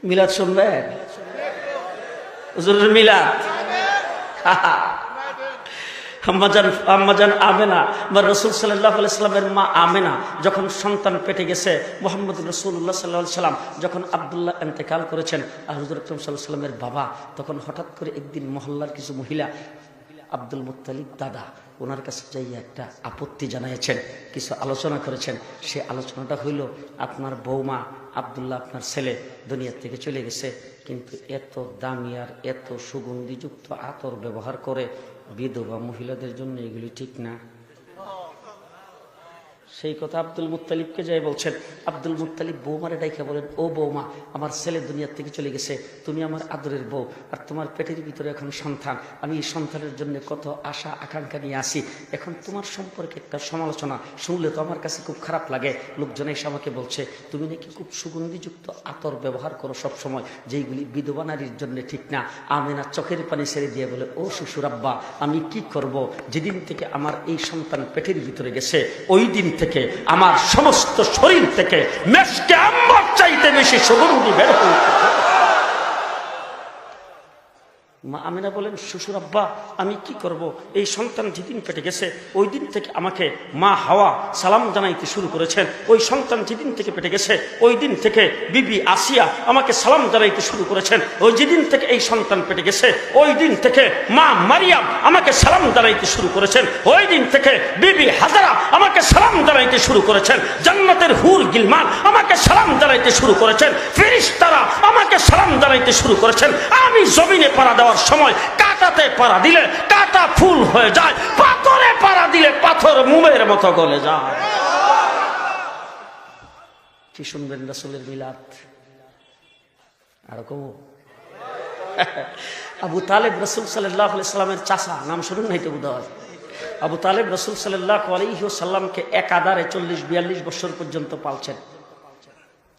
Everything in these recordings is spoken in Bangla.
মিলাদ শুনবেন? হুজুরের মিলাদ। আম্মাজান আমেনা বা রাসূল সাল্লাল্লাহু আলাইহি সাল্লামের মা আমেনা যখন সন্তান পেটে গেছে, মুহাম্মদ রাসূলুল্লাহ সাল্লাল্লাহু আলাইহি সাল্লাম যখন আব্দুল্লাহ ইন্তেকাল করেছেন, আর হুজুর আকরাম সাল্লাল্লাহু আলাইহি সাল্লামের বাবা তখন হঠাৎ করে একদিন মহল্লার কিছু মহিলা আব্দুল মুত্তালিব দাদা ওনার কাছে যাইয়া একটা আপত্তি জানিয়েছেন, কিছু আলোচনা করেছেন। সে আলোচনাটা হইল, আপনার বৌমা আব্দুল্লাহ আপনার ছেলে দুনিয়া থেকে চলে গেছে, কিন্তু এত দামি আর এত সুগন্ধিযুক্ত আতর ব্যবহার করে বিধবা মহিলাদের জন্য এগুলি ঠিক না। সেই কথা আব্দুল মুত্তালিবকে যাই বলছেন। আব্দুল মুত্তালিব বৌমারে ডাইকা বলেন, ও বৌমা, আমার ছেলে দুনিয়ার থেকে চলে গেছে, তুমি আমার আদরের বউ, আর তোমার পেটের ভিতরে এখন সন্তান, আমি এই সন্তানের জন্য কত আশা আকাঙ্ক্ষা নিয়ে আসি, এখন তোমার সম্পর্কে একটা সমালোচনা শুনলে তো আমার কাছে খুব খারাপ লাগে। লোকজন এসে আমাকে বলছে তুমি নাকি খুব সুগন্ধিযুক্ত আতর ব্যবহার করো সবসময়, যেইগুলি বিধবা নারীর জন্য ঠিক না। আমেনা চোখের পানি ছেড়ে দিয়ে বলে, ও শ্বশুর আব্বা, আমি কি করব, যেদিন থেকে আমার এই সন্তান পেটের ভিতরে গেছে ওই দিন থেকে আমার সমস্ত শরীর থেকে মেশকে আম্বার চাইতে বেশি সুগন্ধি বের হয়ে। মা আমেনা বলেন, শ্বশুর আব্বা আমি কি করব, এই সন্তান যেদিন পেটে গেছে ওই দিন থেকে আমাকে মা হাওয়া সালাম জানাইতে শুরু করেছেন, ওই সন্তান যেদিন থেকে পেটে গেছে ওই দিন থেকে বিবি আসিয়া আমাকে সালাম জানাইতে শুরু করেছেন, ওই যেদিন থেকে এই সন্তান পেটে গেছে ওই দিন থেকে মা মারিয়াম আমাকে সালাম জানাইতে শুরু করেছেন, ওই দিন থেকে বিবি হাজারা আমাকে সালাম জানাইতে শুরু করেছেন, জান্নাতের হুর গিলমান আমাকে সালাম জানাইতে শুরু করেছেন, ফেরেশতারা আমাকে সালাম জানাইতে শুরু করেছেন। আমি জমিনে পাড়া দেওয়ার সময় কাঁটাতে পাড়া দিলে কাঁটা ফুল হয়ে যায়, পাথরে পাড়া দিলে পাথর মোমের মতো গলে যায়। কি শুনবেন রাসূলের মিলাদ? আর কম আবু তালেব রাসূল সাল্লাল্লাহু আলাইহি সাল্লামের চাচা, নাম শুনুন নাই তো বোধহয়। আবু তালেব রাসূল সাল্লাল্লাহু আলাইহি ওয়াসাল্লামকে এক আদারে 40-42 বছর পর্যন্ত পালছেন।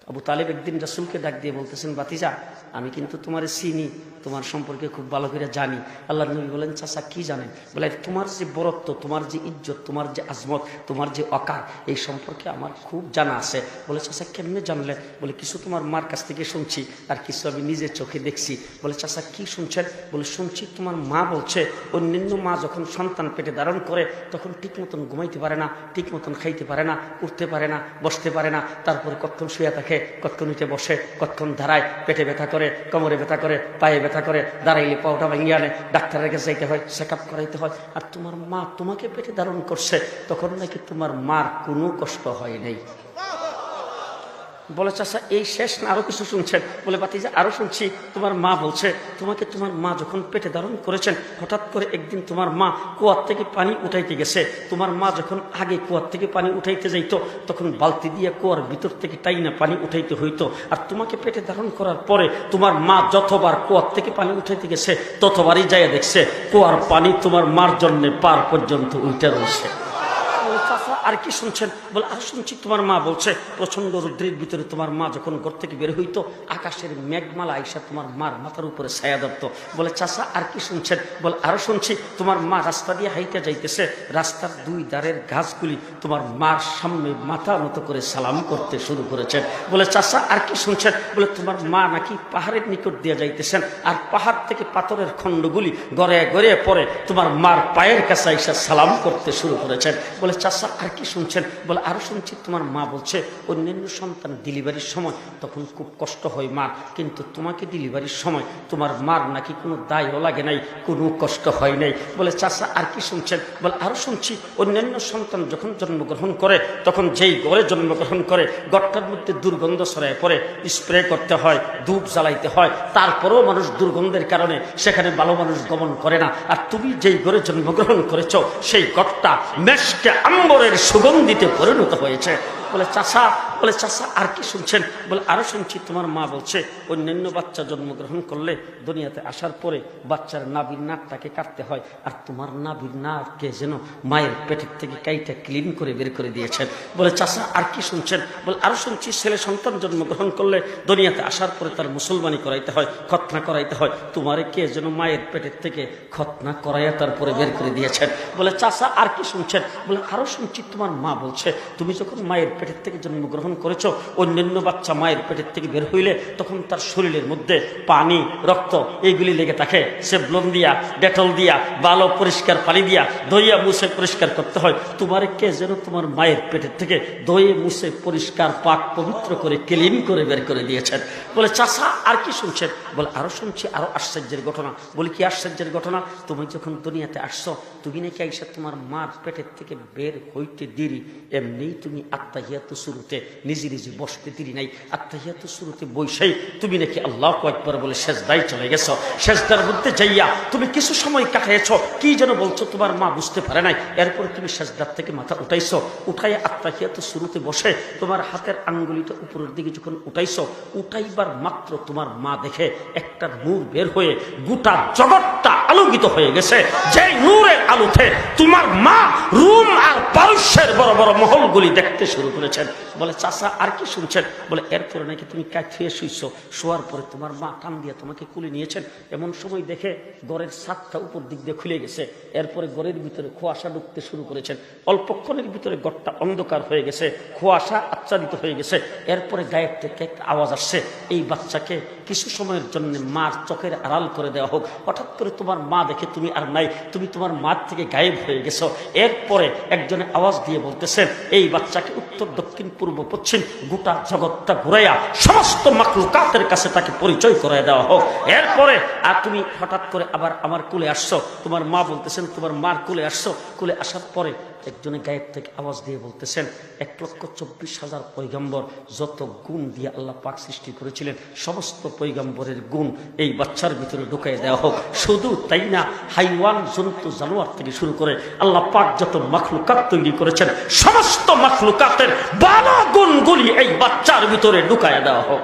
আবু তালেব একদিন রাসূলকে ডাক দিয়ে বলতেছেন, ভাতিজা আমি কিন্তু তোমার চিনি, তোমার সম্পর্কে খুব ভালো করে জানি। আল্লাহর নবী বলেন, চাচা কি জানেন? বলে, তোমার যে বরত্ব, তোমার যে ইজ্জত, তোমার যে আজমত, তোমার যে অকার, এই সম্পর্কে আমার খুব জানা আছে। বলে, চাচা কেমনে জানলেন? বলে, কিছু তোমার মার কাছ থেকে শুনছি আর কিছু আমি নিজের চোখে দেখছি। বলে, চাচা কি শুনছেন? বলে, শুনছি তোমার মা বলছে অন্যান্য মা যখন সন্তান পেটে ধারণ করে তখন ঠিক মতন ঘুমাইতে পারে না, ঠিক মতন খাইতে পারে না, উঠতে পারে না, বসতে পারে না, তারপরে কতক্ষণ শুয়ে থাকে, কতক্ষণ উঠে বসে, কতক্ষণ দাঁড়ায়, পেটে ব্যথা করে, কোমরে ব্যথা করে, পায়ে ব্যথা করে, দাঁড়াইলে পাওটা ভেঙে আনে, ডাক্তারের কাছে যাইতে হয়, চেক আপ করাইতে হয়। আর তোমার মা তোমাকে পেটে ধারণ করছে তখন নাকি তোমার মার কোনো কষ্ট হয় নাই। বলে, চাচা এই শেষ না আরো কিছু শুনছেন? বলে, ভাতিজা আরো শুনছি। তোমার মা বলছে তোমাকে তোমার মা যখন পেটে ধারণ করেছেন হঠাৎ করে একদিন তোমার মা কুয়ার থেকে পানি উঠাইতে গেছে। তোমার মা যখন আগে কুয়ার থেকে পানি উঠাইতে যাইতো তখন বালতি দিয়ে কুয়ার ভিতর থেকে টাইনা পানি উঠাইতে হইতো, আর তোমাকে পেটে ধারণ করার পরে তোমার মা যতবার কুয়ার থেকে পানি উঠাইতে গেছে ততবারই যাইয়া দেখছে কুয়ার পানি তোমার মার জন্য পার পর্যন্ত উঠে রয়েছে। আর কি শুনছেন? বলে, আর শুনছি তোমার মা বলছে প্রচন্ড রৌদ্রের ভিতরে তোমার মা যখন ঘর থেকে বের হইতো আকাশের মেঘমালা আইসা তোমার মার মাথার উপরে ছায়া ধরতো। বলে, চাচা আর কি শুনছেন? বলে, আরো শুনছি তোমার মা রাস্তা দিয়ে হাইটে যাইতেছে, রাস্তার দুই ধারের গাছগুলি তোমার মার সামনে মাথা মতো করে সালাম করতে শুরু করেছেন। বলে, চাচা আর কি শুনছেন? বলে, তোমার মা নাকি পাহাড়ের নিকট দিয়ে যাইতেছেন আর পাহাড় থেকে পাথরের খণ্ডগুলি গড়ে গড়ে পরে তোমার মার পায়ের কাছে আইসা সালাম করতে শুরু করেছেন। বলে, চাচা আর কি শুনছেন? বলে, আরো শুনছি তোমার মা বলছে অন্যান্য সন্তান ডেলিভারির সময় তখন খুব কষ্ট হয় মার, কিন্তু তোমাকে ডেলিভারির সময় তোমার মার নাকি কোনো দায়ও লাগে নাই, কোনো কষ্ট হয় নাই। বলে, চাচা আর কি শুনছেন? বলে, আরো শুনছি অন্যান্য সন্তান যখন জন্মগ্রহণ করে তখন যেই ঘরে জন্মগ্রহণ করে ঘরটার মধ্যে দুর্গন্ধ ছড়ায় পড়ে, স্প্রে করতে হয়, ধূপ জ্বালাইতে হয়, তারপরেও মানুষ দুর্গন্ধের কারণে সেখানে ভালো মানুষ গমন করে না। আর তুমি যেই ঘরে জন্মগ্রহণ করেছ সেই ঘরটা মেশকে আম্বরের সুগন্ধিতে পরিণত হয়েছে। বলে, চাচা আর কি শুনছেন? বলে, আরো শুনছি তোমার মা বলছে অন্যান্য বাচ্চা জন্মগ্রহণ করলে দুনিয়াতে আসার পরে বাচ্চার নাভির নাকটাকে কাটতে হয়, আর তোমার নাভির নাককে যেন মায়ের পেটের থেকে কাইটা ক্লিন করে বের করে দিয়েছেন। বলে, চাচা আর কি শুনছেন? বলে, আরো শুনছি ছেলে সন্তান জন্মগ্রহণ করলে দুনিয়াতে আসার পরে তার মুসলমানি করাইতে হয়, খতনা করাইতে হয়, তোমারে কে যেন মায়ের পেটের থেকে খতনা করাইয়া তারপরে বের করে দিয়েছেন। বলে, চাচা আর কি শুনছেন? বলে, আরো শুনছি তোমার মা বলছে তুমি যখন মায়ের পেটের থেকে জন্মগ্রহণ গ্রহণ করেছো, অন্যান্য বাচ্চা মায়ের পেটের থেকে বের হইলে তখন তার শরীরের মধ্যে পানি, রক্ত এইগুলি লেগে থাকে। সেভলন দিয়া, ডেটল দিয়া, ভালো পরিষ্কার পানি দিয়া ধইয়া মুছে পরিষ্কার করতে হয়। তোমার কে যেন তোমার মায়ের পেটের থেকে ধয়ে মুছে পরিষ্কার পাক পবিত্র করে ক্লিন করে বের করে দিয়েছেন। বলে চাচা আর কি শুনছেন? বলে আরো শুনছি, আরো আশ্চর্যের ঘটনা। বলে কি আশ্চর্যের ঘটনা? তুমি যখন দুনিয়াতে আসছো, তুমি নাকি আইসা তোমার মার পেটের থেকে বের হইতে দেরি, এমনি তুমি আত্তাহিয়াতু শুরুতে নিজে নিজে বসতে দেরি নাই, আত্তাহিয়াতু শুরুতে বৈশাই তুমি নাকি আল্লাহু আকবার বলে সেজদায় চলে গেছো। সেজদার মধ্যে যাইয়া তুমি কিছু সময় কাটাইছো, কি যেন বলছো তোমার মা বুঝতে পারে নাই। এরপরে তুমি সেজদার থেকে মাথা উঠাইছো, উঠাইয়া আত্তাহিয়াতু শুরুতে বসে তোমার হাতের আঙ্গুলিটা উপরের দিকে যখন উঠাইছো, উঠাইবার মাত্র তোমার মা দেখে একটা নূর বের হয়ে গোটা জগৎটা আলোকিত হয়ে গেছে। যে নূরের আলোতে তোমার মা রুম আর পারস্যের বড় বড় মহলগুলি দেখতে শুরু করেছেন। বলে চাচা আর কি শুনছেন? বলে এরপরে নাকি তুমি কাঠিয়ে শুইছো, শোয়ার পরে তোমার মা টান দিয়ে তোমাকে কুলে নিয়েছেন। এমন সময় দেখে ঘরের ছাদটা উপর দিক দিয়ে খুলে গেছে। এরপরে ঘরের ভিতরে কুয়াশা ঢুকতে শুরু করেছেন। অল্পক্ষণের ভিতরে ঘরটা অন্ধকার হয়ে গেছে, কুয়াশা আচ্ছাদিত হয়ে গেছে। এরপরে গায়ের থেকে একটা আওয়াজ আসছে, এই বাচ্চাকে কিছু সময়ের জন্য মার চোখের আড়াল করে দেওয়া হোক। হঠাৎ করে তোমার মা দেখে তুমি আর নাই, তুমি তোমার মার থেকে গায়েব হয়ে গেছো। এরপরে একজনে আওয়াজ দিয়ে বলতেছেন, এই বাচ্চাকে উত্তর দক্ষিণ পূর্ব পশ্চিম গোটা জগৎটা ঘুরাইয়া সমস্ত মাখলুকাতের কাছে তাকে পরিচয় করে দেওয়া হোক। এরপরে আর তুমি হঠাৎ করে আবার আমার কুলে আসছো। তোমার মা বলতেছেন তোমার মার কুলে আসছো। কুলে আসার পরে একজনে গায়েব থেকে আওয়াজ দিয়ে বলতেছেন, 1,24,000 পয়গম্বর যত গুণ দিয়ে আল্লাহ পাক সৃষ্টি করেছিলেন, সমস্ত পয়গম্বরের গুণ এই বাচ্চার ভিতরে ঢুকিয়ে দেওয়া হোক। শুধু তাই না, হাইওয়ান, জন্তু, জানোয়ার থেকে শুরু করে আল্লাহ পাক যত মাখলুকাত তৈরি করেছেন, সমস্ত মাখলুকাতের ভালো গুণগুলি এই বাচ্চার ভিতরে ঢুকিয়ে দেওয়া হোক।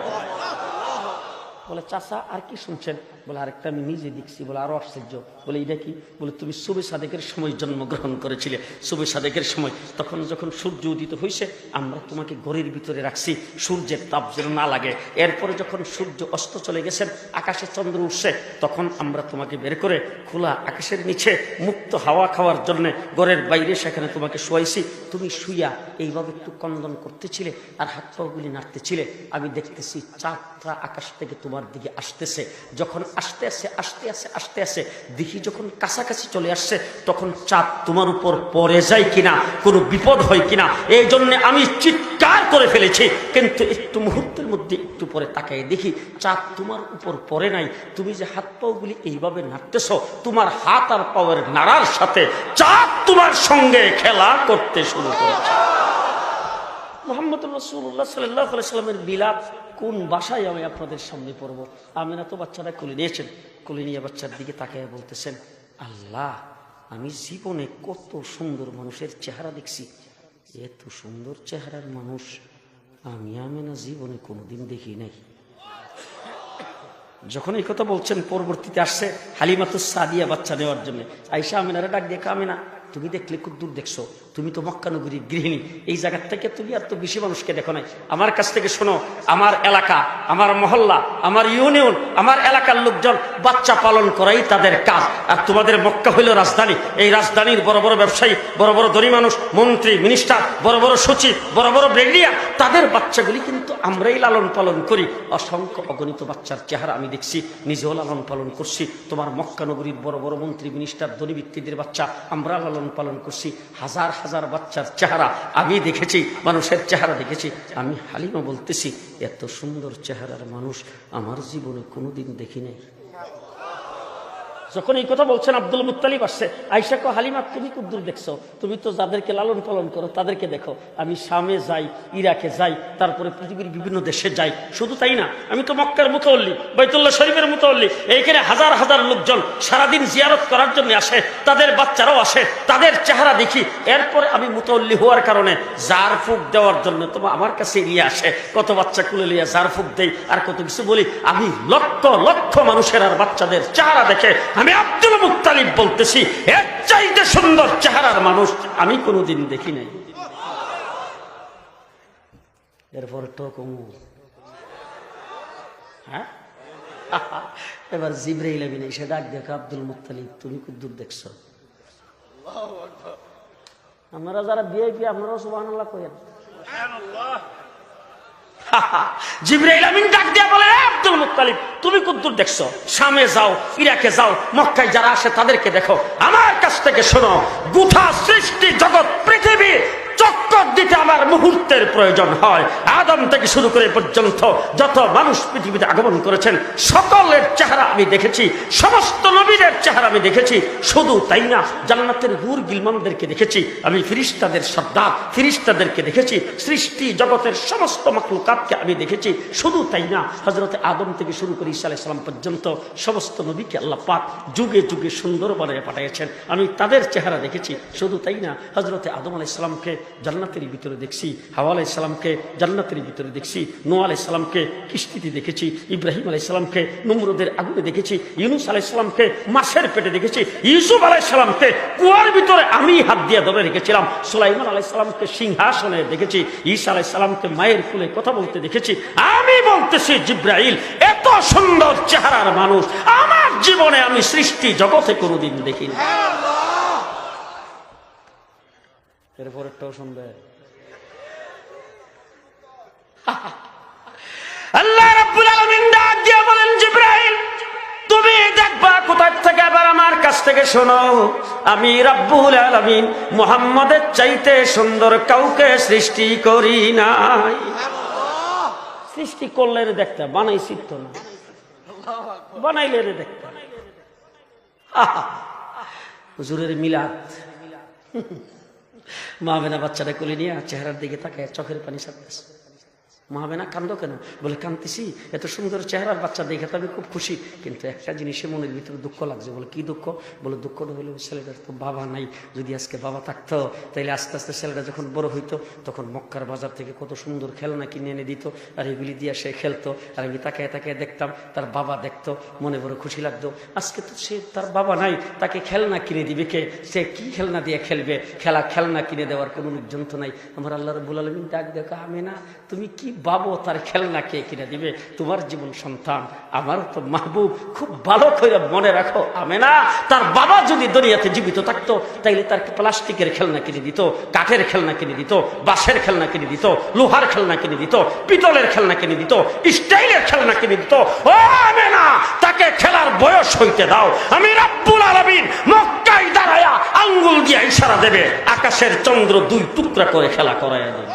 বলে চাচা আর কি শুনছেন? বলে আরেকটা আমি নিজে দেখছি। বলে আরো আশ্চর্য। বলে এটা কি? বলে তুমি সুবে সাদেকের সময় জন্মগ্রহণ করেছিলে। সুবে সাদেকের সময় তখন যখন সূর্য উদিত হয়েছে, আমরা তোমাকে ঘরের ভিতরে রাখছি সূর্যের তাপ যেন না লাগে। এরপরে যখন সূর্য অস্ত চলে গেছেন, আকাশে চন্দ্র উঠছে, তখন আমরা তোমাকে বের করে খোলা আকাশের নিচে মুক্ত হাওয়া খাওয়ার জন্য ঘরের বাইরে সেখানে তোমাকে শোয়াইছি। তুমি শুইয়া এইভাবে একটু কন্দন করতেছিলে আর হাত পাগুলি নাড়তেছিলে। আমি দেখতেছি চাঁদটা আকাশ থেকে তোমার দিকে আসতেছে। যখন আস্তে আস্তে আস্তে আস্তে আস্তে আস্তে দেখি যখন কাছাকাছি চলে আসছে, তখন চাঁদ তোমার উপর পড়ে যায় কিনা, কোনো বিপদ হয় কিনা, এই জন্য আমি চিৎকার করে ফেলেছি। কিন্তু একটু মুহূর্তের মধ্যে একটু পরে তাকাই দেখি চাঁদ তোমার উপর পড়ে নাই। তুমি যে হাত পাগুলি এইভাবে নাড়তেছ, তোমার হাত আর পায়ের নাড়ার সাথে চাঁদ তোমার সঙ্গে খেলা করতে শুরু করেছে। মুহাম্মদুর রাসূলুল্লাহ সাল্লাল্লাহু আলাইহি সাল্লামের বিলাদ কোন ভাষায় আমি আপনাদের সামনে পড়ব? আমিনা তো বাচ্চাটা কোলে নিয়েছেন, কোলে নিয়ে বাচ্চার দিকে তাকিয়ে বলতেছেন, আল্লাহ, আমি জীবনে কত সুন্দর মানুষের চেহারা দেখছি, এত সুন্দর চেহারার মানুষ আমি আমিনা জীবনে কোনোদিন দেখি নাই। যখন এই কথা বলছেন, পরবর্তীতে আসছে হালিমাতুস সাদিয়া বাচ্চা নেওয়ার জন্য। আয়েশা আমিনারে ডাক দিয়ে, আমিনা তুমি দেখলে খুব দূর দেখছো, তুমি তো মক্কা নগরীর গৃহিণী, এই জায়গার থেকে তুমি আর তো বেশি মানুষকে দেখো নাই। আমার কাছ থেকে শোনো, আমার এলাকা, আমার মহল্লা, আমার ইউনিয়ন, আমার এলাকার লোকজন বাচ্চা পালন করাই তাদের কাজ। আর তোমাদের মক্কা হইল রাজধানী, এই রাজধানীর বড় বড় ব্যবসায়ী, বড় বড় ধনী মানুষ, মন্ত্রী, মিনিস্টার, বড় বড় সচিব, বড় বড় ব্রিগেডিয়ার, তাদের বাচ্চাগুলি কিন্তু আমরাই লালন পালন করি। অসংখ্য অগণিত বাচ্চার চেহারা আমি দেখছি, নিজেও লালন পালন করছি। তোমার মক্কা নগরীর বড় বড় মন্ত্রী, মিনিস্টার, ধনী ব্যক্তিদের বাচ্চা আমরা লালন পালন করছি। হাজার হাজার বাচ্চার চেহারা আমি দেখেছি, মানুষের চেহারা দেখেছি। আমি হালিমা বলতেছি, এত সুন্দর চেহারার মানুষ আমার জীবনে কোনোদিন দেখি নাই। যখন এই কথা বলছেন, আব্দুল মুত্তালিব আসছে। আয়েশা কো, হালিমা তুমি খুব দূর দেখছো, তুমি তো যাদেরকে লালন পালন করো তাদেরকে দেখো। আমি শামে যাই, ইরাকে যাই, তারপরে পৃথিবীর বিভিন্ন দেশে যাই। শুধু তাই না, আমি তো মক্কার মুতাওয়াল্লি, বাইতুল্লাহ শরীফের মুতাওয়াল্লি। এইখানে হাজার হাজার লোকজন সারাদিন জিয়ারত করার জন্য আসে, তাদের বাচ্চারাও আসে, তাদের চেহারা দেখি। এরপরে আমি মুতাওয়াল্লি হওয়ার কারণে জার ফুক দেওয়ার জন্য তোমার আমার কাছে নিয়ে আসে, কত বাচ্চা কুলে নিয়ে জার ফুক দেই আর কত কিছু বলি। আমি লক্ষ লক্ষ মানুষের আর বাচ্চাদের চেহারা দেখে আমি আব্দুল মুত্তালিব বলতেছি, এর চাইতে সুন্দর চেহারার মানুষ আমি কোনোদিন দেখি নাই। এরপর তো কমু, হ্যাঁ, এবার জিবরাইল আমিন এসে ডাক দেখো, আব্দুল মুত্তালিব তুমি খুব দূর দেখছো। আপনারা যারা ভিআইপি আপনারাও সুবহানাল্লাহ কইেন। জিবরাইল আমিন ডাক দিয়া বলে, আব্দুল মুত্তালিব তুমি কতদূর দেখছো? শামে যাও, ইরাকে যাও, মক্কায় যারা আসে তাদেরকে দেখো। আমার কাছ থেকে শোনো, গোটা সৃষ্টি জগৎ পৃথিবী চক্কর দিতে আমার মুহূর্তের প্রয়োজন হয়। আদম থেকে শুরু করে পর্যন্ত যত মানুষ পৃথিবীতে আগমন করেছেন সকলের চেহারা আমি দেখেছি, সমস্ত নবীদের চেহারা আমি দেখেছি। শুধু তাই না, জান্নাতের হুর গিলমানদেরকে দেখেছি আমি, ফিরিস্তাদের সর্দার ফিরিস্তাদেরকে দেখেছি, সৃষ্টি জগতের সমস্ত মাখলুকাতকে আমি দেখেছি। শুধু তাই না, হযরত আদম থেকে শুরু করে ঈসা আলাইহিস সালাম পর্যন্ত সমস্ত নবীকে আল্লাহ পাক যুগে যুগে সুন্দর বানিয়ে পাঠিয়েছেন, আমি তাদের চেহারা দেখেছি। শুধু তাই না, হযরত আদম আলাইহিস সালামকে জান্নাতের ভিতরে দেখছি, হাওয়া আলাইহিস সালামকে জান্নাতের ভিতরে দেখছি, নূহ আলাইহিস সালামকে কিস্তিতে দেখেছি, ইব্রাহিম আলাইহিস সালামকে নমরুদের আগুনে দেখেছি, ইউনূস আলাইহিস সালামকে মাছের পেটে দেখেছি, ইউসুফ আলাইহিস সালামকে কুয়ার ভিতরে আমি হাত দিয়ে ধরে রেখেছিলাম, সুলাইমান আলাইহিস সালামকে সিংহাসনে দেখেছি, ঈসা আলাইহিস সালামকে মায়ের কোলে কথা বলতে দেখেছি। আমি বলতেছি জিবরাইল এত সুন্দর চেহারার মানুষ আমার জীবনে আমি সৃষ্টি জগতে কোনোদিন দেখিনি। এরপরেরটাও শুনবে। আল্লাহ রাব্বুল আলামিন ডাক দিয়ে বলেন, জিবরাইল তুমি দেখবা কোথা থেকে, আবার আমার কাছ থেকে শোনো, আমি রাব্বুল আলামিন মুহাম্মদের চাইতে সুন্দর কাউকে সৃষ্টি করি নাই। সৃষ্টি করলে রে দেখতে, বানাইছি তো না, বানাইলে রে দেখতে। হুজুরের মিলাদ, মা বেনা বাচ্চাটা কোলে নিয়ে চেহারার দিকে তাকায় চোখের পানি ছাড়তেছে। মা বেনা কান্দো কেন? বলে কান্দতেছি এত সুন্দর চেহারার বাচ্চা দেখে তো আমি খুব খুশি, কিন্তু একটা জিনিসে মনের ভিতরে দুঃখ লাগছে। বলে কি দুঃখ? বলে দুঃখটা হলো ছেলেটার তো বাবা নাই, যদি আজকে বাবা থাকতো তাইলে আস্তে আস্তে ছেলেটা যখন বড় হইতো তখন মক্কার বাজার থেকে কত সুন্দর খেলনা কিনে এনে দিত, আর এগুলি দিয়ে সে খেলতো, আর আমি তাকায় তাকায় দেখতাম, তার বাবা দেখতো, মনে বড় খুশি লাগতো। আজকে তো সে তার বাবা নাই, তাকে খেলনা কিনে দিবে কে? সে কি খেলনা দিয়ে খেলবে? খেলনা কিনে দেওয়ার কোনো লোকজন তো নাই। আমার আল্লাহ রাব্বুল আলামিন ডাক দেখো, আমি না তুমি কি বাবু, তার খেলনা কে কিনে দিবে? তোমার জীবন সন্তান আমার তো মাহবুব, খুব ভালো করে মনে রাখো, আমেনা তার বাবা যদি দুনিয়াতে জীবিত থাকতো তাইলে তার প্লাস্টিকের খেলনা কিনে দিত, কাঠের খেলনা কিনে দিত, বাঁশের খেলনা কিনে দিত, লোহার খেলনা কিনে দিত, পিতলের খেলনা কিনে দিত, স্টাইলের খেলনা কিনে দিত। ও আমেনা, তাকে খেলার বয়স হইতে দাও। আমি রাব্বুল আলামিন মক্কায় দাঁড়ায়া আঙ্গুল দিয়ে ইশারা দেবে, আকাশের চন্দ্র দুই টুকরা করে খেলা করাইয়া দেবে।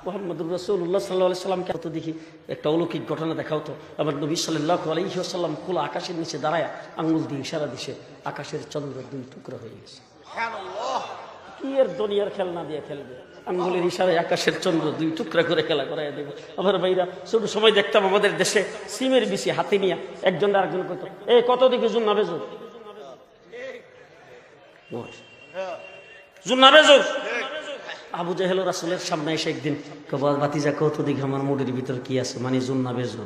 মুহাম্মদুর রাসূলুল্লাহ সাল্লাল্লাহু আলাইহি সাল্লামকে তো দেখি একটা অলৌকিক ঘটনা দেখাও তো। আমার নবী সাল্লাল্লাহু আলাইহি ওয়াসাল্লাম খোলা আকাশের নিচে দাঁড়ায় আঙ্গুল দিয়ে ইশারা দিছে, আকাশের চন্দ্র দুই টুকরা হয়ে গেছে। সুবহানাল্লাহ! কি এর দুনিয়ার খেলনা দিয়ে খেলবে? আঙ্গুলের ইশারায় আকাশের চন্দ্র দুই টুকরা করে খেলা করাই দেবে। আমার ভাইরা, ছোট সময় দেখতাম আমাদের দেশে সিমের বিচি হাতে নিয়ে একজন আরেকজন কইতো, এ কত দিকে জুন্না বেজো, জুন্না বেজো। আবু জেহেল রাসূলের সামনে এসে একদিন বাতিজা কত দিকে আমার মুডের ভিতর কি আছে, মানে জুন্না বেজো।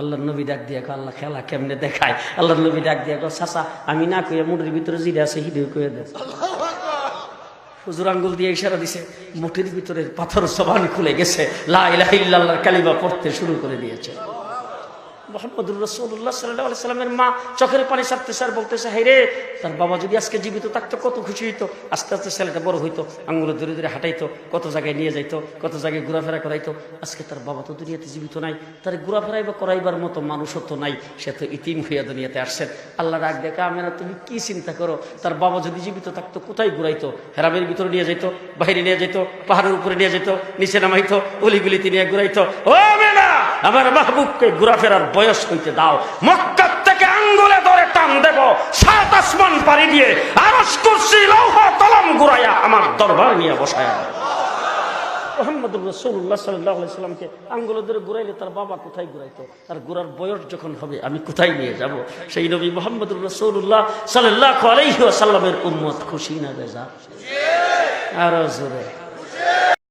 আল্লাহর নবী ডাক দিয়া কো, আল্লাহ খেলা কেমনে দেখায়? আল্লাহর নবী ডাক দিয়া কো, চাচা আমি না কইয়া মুডের ভিতরে জিরা আছে হিডে কইয়া দে। হুজুর আঙ্গুল দিয়ে ইশারা দিছে, মুঠের ভিতরে পাথর জবান খুলে গেছে, লা ইলাহা ইল্লাল্লাহর কালিমা পড়তে শুরু করে দিয়েছে। মুহাম্মদুর রাসূলুল্লাহ সাল্লাল্লাহু আলাইহি সাল্লামের মা চোখের পানি ছাড়তেছে আর বলতেছে, হায় রে, তার বাবা যদি আজকে জীবিত থাকতো কত খুশি হইতো। আস্তে আস্তে ছেলেটা বড় হইতো, আঙ্গুলে ধরে ধরে হাঁটাইতো, কত জায়গায় নিয়ে যাইতো, কত জায়গায় ঘোরাফেরা করাইতো। আজকে তার বাবা তো দুনিয়াতে জীবিত নাই, তার ঘোরাফেরাই বা করাইবার মতো মানুষও তো নাই, সে তো ইতিম হইয়া দুনিয়াতে আসছেন। আল্লাহ ডাক দেখা, আমেনা তুমি কি চিন্তা করো, তার বাবা যদি জীবিত থাকতো কোথায় ঘুরাইতো? হেরামের ভিতরে নিয়ে যাইতো, বাইরে নিয়ে যেত, পাহাড়ের উপরে নিয়ে যেত, নিচে নামাইতো, অলিগুলিতে নিয়ে ঘুরাইতো। ও আমেনা, আমার মাহবুবকে ঘোরাফেরার বয়স হইতে দাও। মক্কা থেকে আঙ্গুলে ধরে টান দেব, সাত আসমান পাড়ি দিয়ে আরশ কুরসি লৌহ কলম ঘুরাইয়া আমার দরবার নিয়ে বসায়া। মুহাম্মদুর রাসূলুল্লাহ সাল্লাল্লাহু আলাইহি সাল্লামকে আঙ্গুলে ধরে ঘুরাইলে তার বাবা কোথায় ঘুরাইতো? তার ঘোরার বয়স যখন হবে আমি কোথায় নিয়ে যাব? সেই নবী মুহাম্মদুর রাসূলুল্লাহ সাল্লাল্লাহু আলাইহি ওয়াসাল্লামের উম্মত খুশি না বেজার? আরো জোরে।